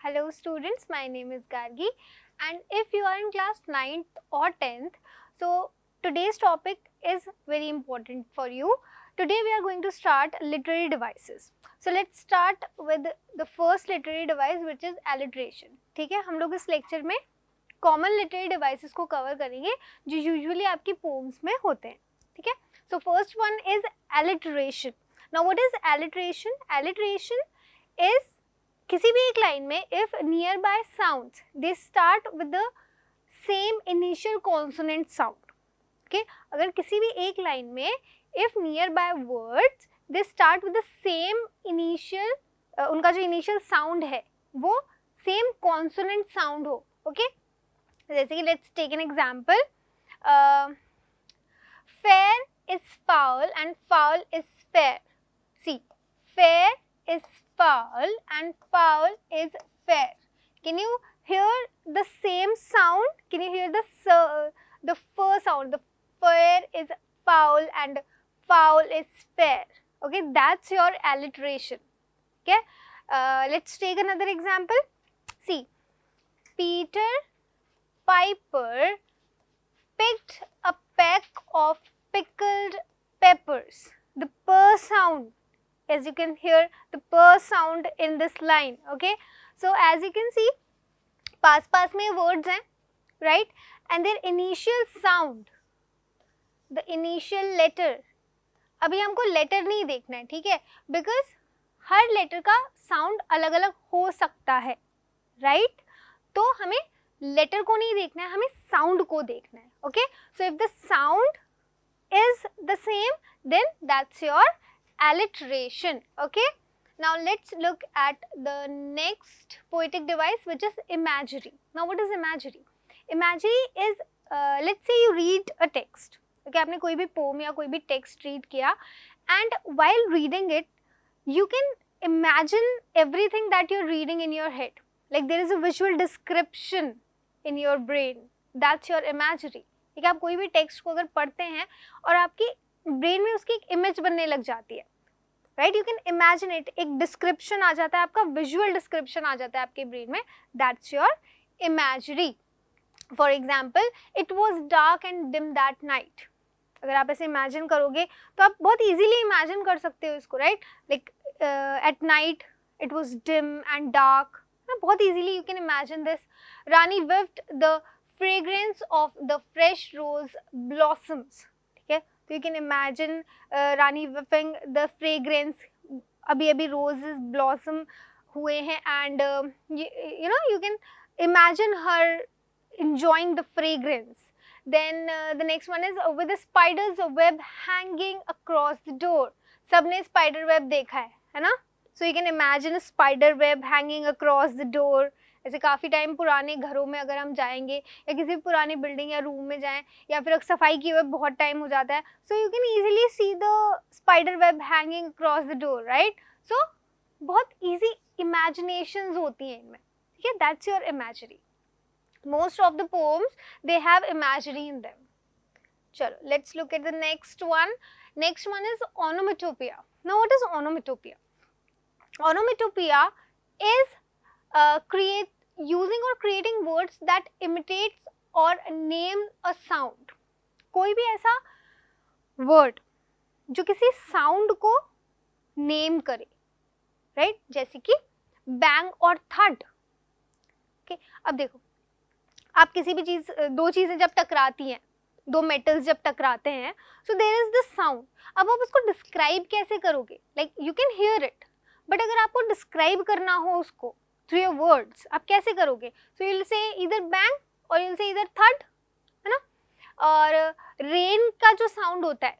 Hello students, my name is Gargi, and if you are in class 9th or 10th, so today's topic is very important for you. Today we are going to start literary devices. So let's start with the first literary device, which is alliteration. ठीक है, हम लोग इस lecture में common literary devices को cover करेंगे जो usually आपकी पोम्स में होते हैं. ठीक है, so first one is alliteration. Now what is alliteration? Alliteration is किसी भी एक लाइन में if nearby sounds they start with the same initial consonant sound. Okay, अगर किसी भी एक लाइन में if nearby words they start with the same initial, उनका जो इनिशियल साउंड है वो सेम कॉन्सोनेंट साउंड हो. ओके, जैसे कि let's take an example. Fair is foul and foul is fair. See, fair is foul and foul is fair. Can you hear the same sound? Can you hear the first sound? The fair is foul and foul is fair. Okay, that's your alliteration. Okay, let's take another example. See, Peter Piper picked a peck of pickled peppers. The per sound, as you can hear the per sound in this line. Okay, so as you can see पास में words हैं, right, and their initial sound, the initial letter. अभी हमको letter नहीं देखना है, ठीक है, because her letter का sound अलग अलग हो सकता है, right, तो हमें letter को नहीं देखना है, हमें sound को देखना है. Okay, so if the sound is the same, then that's your alliteration. Okay, now let's look at the next poetic device, which is imagery. Now what is imagery? Imagery is let's say you read a text. Okay, आपने कोई भी poem या कोई भी text read किया, and while reading it you can imagine everything that you're reading in your head, like there is a visual description in your brain. That's your imagery. ठीक है, आप कोई भी टेक्स्ट को अगर पढ़ते हैं और आपकी ब्रेन में उसकी एक इमेज बनने लग जाती है, right, you can imagine it, एक डिस्क्रिप्शन आ जाता है, आपका विजुअल डिस्क्रिप्शन आ जाता है आपके ब्रेन में. That's your imagery. For example, it was dark and dim that night. अगर आप ऐसे इमेजिन करोगे तो आप बहुत ईजिली इमेजिन कर सकते हो इसको, right, like at night it was dim and dark. बहुत easily you can imagine this. Rani whiffed the fragrance of the fresh rose blossoms. ठीक है, तो you can imagine Rani whiffing the fragrance. अभी roses blossom हुए हैं, and you know, you can imagine her enjoying the fragrance. Then the next one is with the spider's web hanging across the door. सबने spider web देखा है ना? So you can imagine a spider web hanging across the door. ऐसे काफ़ी time पुराने घरों में अगर हम जाएंगे या किसी पुरानी बिल्डिंग या रूम में जाएं या फिर सफाई किए हुए बहुत टाइम हो जाता है, so you can easily see the spider web hanging across the door, right. So बहुत ईजी इमेजिनेशंस होती हैं इनमें. ठीक है, that's your imagery. Most of the poems they have imagery in them. चलो let's look at the next one. Next one is onomatopoeia. Now what is onomatopoeia? Onomatopoeia is using or creating words that imitates or name a sound. कोई भी ऐसा word जो किसी sound को name करे, right, जैसे कि bang और thud. okay, अब देखो, आप किसी भी चीज, दो चीजें जब टकराती हैं, दो metals जब टकराते हैं, so there is this sound. अब आप उसको describe कैसे करोगे? like you can hear it, but अगर आपको describe करना हो उसको through your words, आप कैसे करोगे? So you'll say either bang or you'll say either thud, है ना. और रेन का जो साउंड होता है,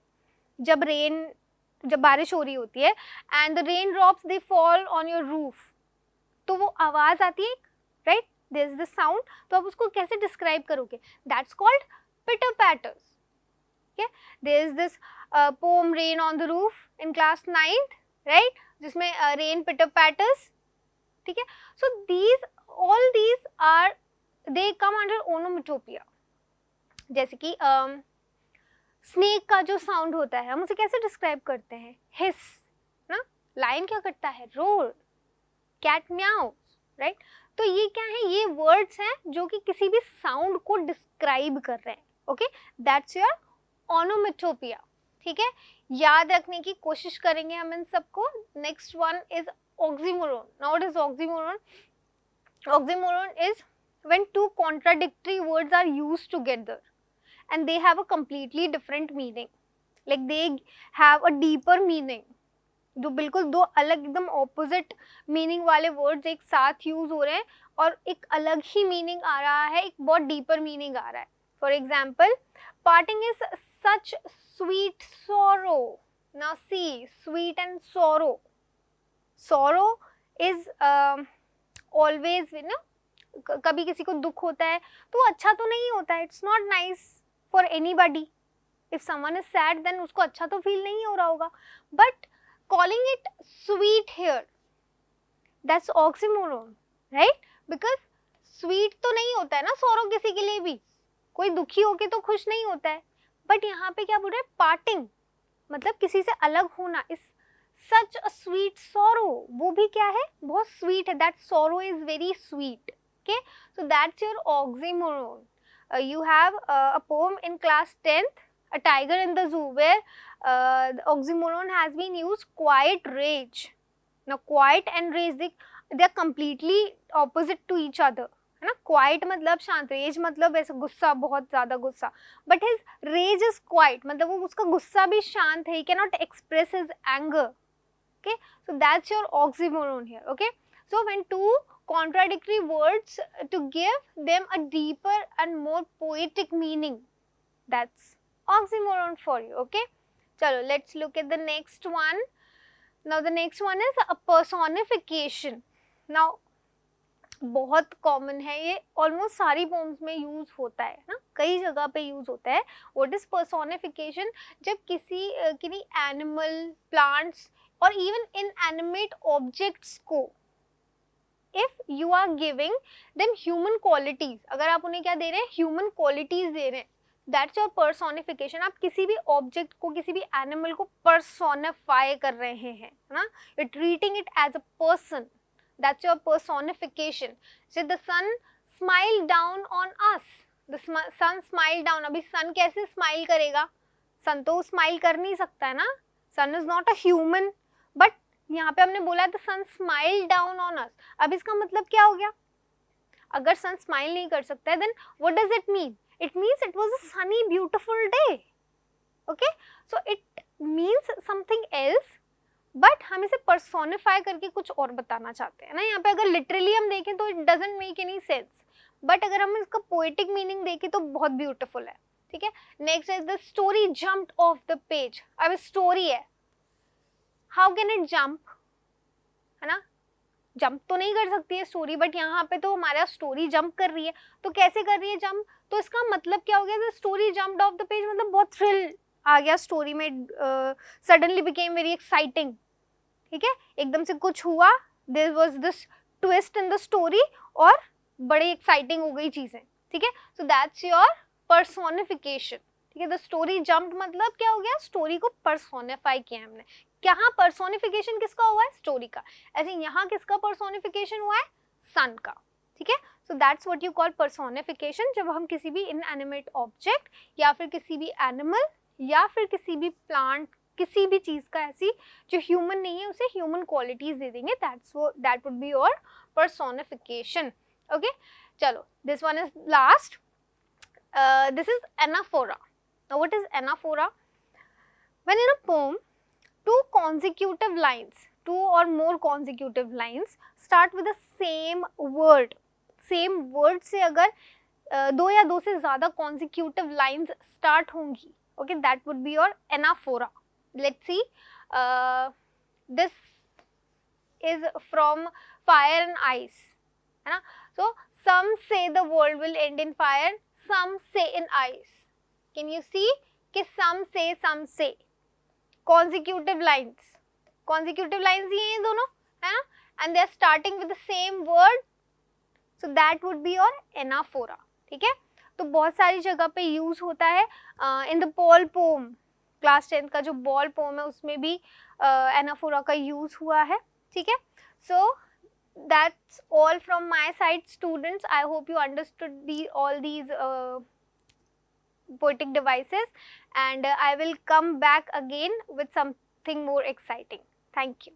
जब बारिश हो रही होती है and the rain drops they fall on your roof, तो वो आवाज आती है, right, there is the sound. तो आप उसको कैसे डिस्क्राइब करोगे? That's called pitter patters. okay, there is this poem Rain on the Roof in class 9th, right, जिसमें rain pitter patters. ठीक है, so all these are, they come under onomatopoeia. जैसे कि स्नेक का जो साउंड होता है हम उसे कैसे डिस्क्राइब करते हैं? हिस ना. लायन क्या करता है? रोर. Cat meows, right? तो ये क्या है, ये वर्ड्स हैं जो कि किसी भी साउंड को डिस्क्राइब कर रहे हैं. Okay, that's your onomatopoeia. ठीक है, याद रखने की कोशिश करेंगे हम इन सबको. Next one is oxymoron. Now what is oxymoron? Oxymoron is when two contradictory words are used together and they have a completely different meaning. Like they have a deeper meaning. जो बिल्कुल दो अलग एकदम ऑपोजिट मीनिंग वाले words एक साथ use हो रहे हैं और एक अलग ही मीनिंग आ रहा है, एक बहुत डीपर मीनिंग आ रहा है. For example, parting is such sweet sorrow. Now see, sweet and sorrow. Sorrow is always ना, कभी किसी को दुख होता है तो अच्छा तो नहीं होता है. It's not nice for anybody. If someone is sad then उसको अच्छा तो फील नहीं हो रहा होगा. But calling it sweet here, that's oxymoron, right? Because sweet तो नहीं होता है ना sorrow किसी के लिए भी, कोई दुखी होके तो खुश नहीं होता है. बट यहाँ पे क्या बोल रहे हैं, parting मतलब किसी से अलग होना. इस such a sweet sorrow, वो भी क्या है, बहुत sweet है. that sorrow is very sweet. Okay, so that's your oxymoron. You have a poem in class 10th, A Tiger in the Zoo, where the oxymoron has been used, quiet rage. Now quiet and rage, they are completely opposite to each other, है ना. quiet मतलब शांत, rage मतलब ऐसे गुस्सा, बहुत ज़्यादा गुस्सा. But his rage is quiet, मतलब वो उसका गुस्सा भी शांत है. He cannot express his anger. Okay, so that's your oxymoron here. Okay, so when two contradictory words to give them a deeper and more poetic meaning, that's oxymoron for you. Okay, chalo, let's look at the next one. Now the next one is a personification. Now बहुत common है ये, almost सारी poems में use होता है ना, कई जगह पे यूज होता है. What is personification? जब किसी एनिमल, प्लांट्स और इवन इनएनिमेट ऑब्जेक्ट्स को if you are giving them human qualities, अगर आप उन्हें क्या दे रहे हैं, ह्यूमन क्वालिटीज दे रहे हैं, दैट्स योर पर्सोनिफिकेशन. आप किसी भी ऑब्जेक्ट को, किसी भी एनिमल को पर्सोनिफाई कर रहे हैं ना, you treating it as a person, that's your personification. So the sun smile down on us, the sun smile down. अभी सन कैसे स्माइल करेगा? सन तो स्माइल कर नहीं सकता है ना, sun is not a human. But यहाँ पे हमने बोला the sun smile down on us. अब इसका मतलब क्या हो गया? अगर सन स्माइल नहीं कर सकता है then what does it mean? It means it was a sunny, beautiful day. Okay, so it means something else, but हम इसे personify करके कुछ और बताना चाहते हैं ना. यहाँ पे अगर literally हम देखें तो it doesn't make any sense, but अगर हम इसका poetic meaning देखें तो बहुत beautiful है. ठीक है, next is the story jumped off the page. अब story है, how can it jump, है ना, जंप तो नहीं कर सकती है स्टोरी, बट यहाँ पे तो हमारा स्टोरी जंप कर रही है. तो कैसे कर रही है जंप? तो इसका मतलब क्या हो गया, story jumped of the page, मतलब बहुत थ्रिल आ गया स्टोरी में, सडनली बिकेम वेरी एक्साइटिंग. ठीक है, एकदम से कुछ हुआ, there was this twist in the story और बड़ी एक्साइटिंग हो गई चीजें. ठीक है, सो दैट्स योर पर्सोनिफिकेशन. ठीक है, द स्टोरी जंप्ड मतलब क्या हो गया, स्टोरी को पर्सोनिफाई किया हमने. यहाँ पर्सोनिफिकेशन किसका हुआ है? स्टोरी का. ऐसे यहाँ किसका पर्सोनिफिकेशन हुआ है? सन का. ठीक है, so that's what you call personification. जब हम किसी भी इनएनिमेट ऑब्जेक्ट या फिर किसी भी एनिमल या फिर किसी भी प्लांट, किसी भी चीज का ऐसी जो ह्यूमन नहीं है उसे ह्यूमन क्वालिटीज दे देंगे, that would be your personification. Okay, चलो, this one is last. This is anaphora. Now what is anaphora? When in a poem two consecutive lines, two or more consecutive lines start with the same word. Same word से अगर दो या दो से ज़्यादा consecutive lines start होंगी, okay, that would be your anaphora. Let's see, this is from Fire and Ice, है ना. So some say the world will end in fire, some say in ice. Can you see कि some say consecutive lines ही हैं दोनों, है ना, and they are starting with the same word, so that would be your anaphora. ठीक है, तो बहुत सारी जगह पे यूज होता है. In the ball poem, class 10 का जो बॉल पोम है उसमें भी एनाफोरा का यूज हुआ है. ठीक है, सो that's all from my side, students. I hope you understood all these poetic devices, and I will come back again with something more exciting. Thank you.